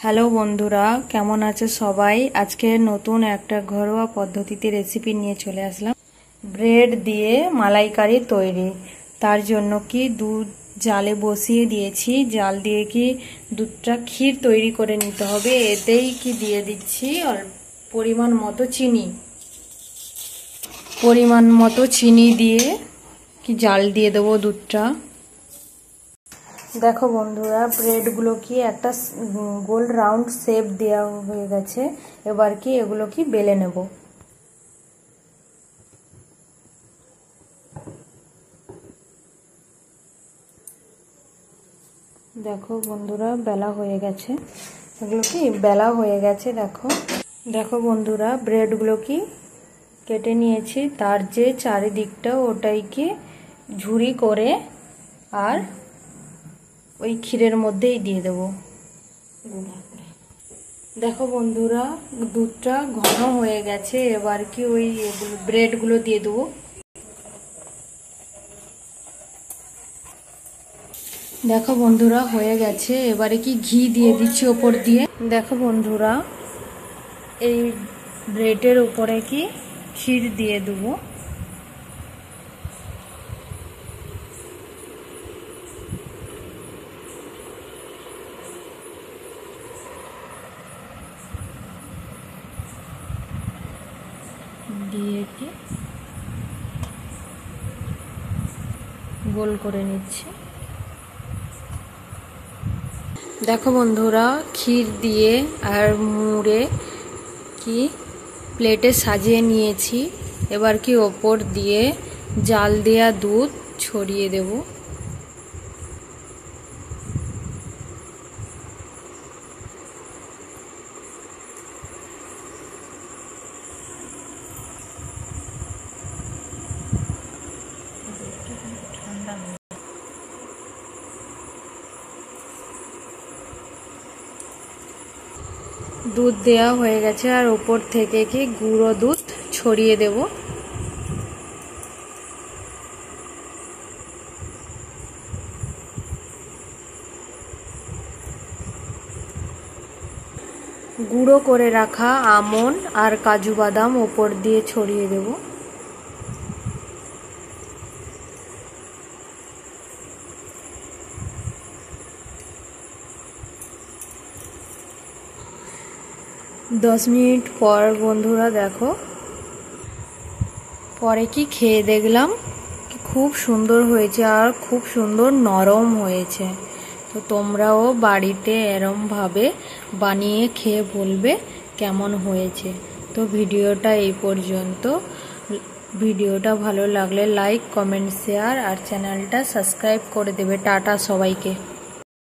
Hello বন্ধুরা, কেমন আছে সবাই? আজকে নতুন একটা ঘরোয়া পদ্ধতিতে রেসিপি নিয়ে চলে আসলাম। ব্রেড দিয়ে মালাইকারি তৈরি। তার জন্য কি দুধ জালে বসিয়ে দিয়েছি। জাল দিয়ে কি দুধটা ক্ষীর তৈরি করে নিতে হবে। এতেই কি দিয়ে দিচ্ছি পরিমাণ মতো চিনি দিয়ে কি জাল দিয়ে দেবো দুধটা। দেখো বন্ধুরা, ব্রেডগুলো কি একটা গোল রাউন্ড শেপ দেওয়া হয়ে গেছে। এবার কি এগুলো কি বেলে নেব। দেখো বন্ধুরা, বেলা হয়ে গেছে। এগুলো কি বেলা হয়ে গেছে। দেখো বন্ধুরা, ব্রেডগুলো কি কেটে নিয়েছি। তার যে চারিদিকটা ওটাই কি ঝুরি করে আর ওই ক্ষীরের মধ্যেই দিয়ে দেবো। দেখো বন্ধুরা, দুধটা ঘন হয়ে গেছে। এবার কি ওই ব্রেডগুলো দিয়ে দেবো। দেখো বন্ধুরা, হয়ে গেছে। এবারে কি ঘি দিয়ে দিচ্ছি ওপর দিয়ে। দেখো বন্ধুরা, এই ব্রেডের উপরে কি ক্ষীর দিয়ে দেবো। দিয়ে কি গোল করে নিচ্ছি। দেখো বন্ধুরা, ক্ষীর দিয়ে আর মুড়ে কি প্লেটে সাজিয়ে নিয়েছি। এবার কি ওপর দিয়ে জাল দেয়া দুধ ছড়িয়ে দেব। দুধ দেওয়া হয়ে গেছে আর উপর থেকে কি গুঁড়ো দুধ ছড়িয়ে দেব। গুঁড়ো করে রাখা আমন্ড আর কাজু বাদাম উপর দিয়ে ছড়িয়ে দেব। দশ মিনিট পর বন্ধুরা দেখো, পরে কি খেয়ে দেখলাম খুব সুন্দর হয়েছে আর খুব সুন্দর নরম হয়েছে। তো তোমরাও বাড়িতে এরমভাবে বানিয়ে খেয়ে বলবে কেমন হয়েছে। তো ভিডিওটা এই পর্যন্ত। ভিডিওটা ভালো লাগলে লাইক, কমেন্ট, শেয়ার আর চ্যানেলটা সাবস্ক্রাইব করে দেবে। টাটা সবাইকে।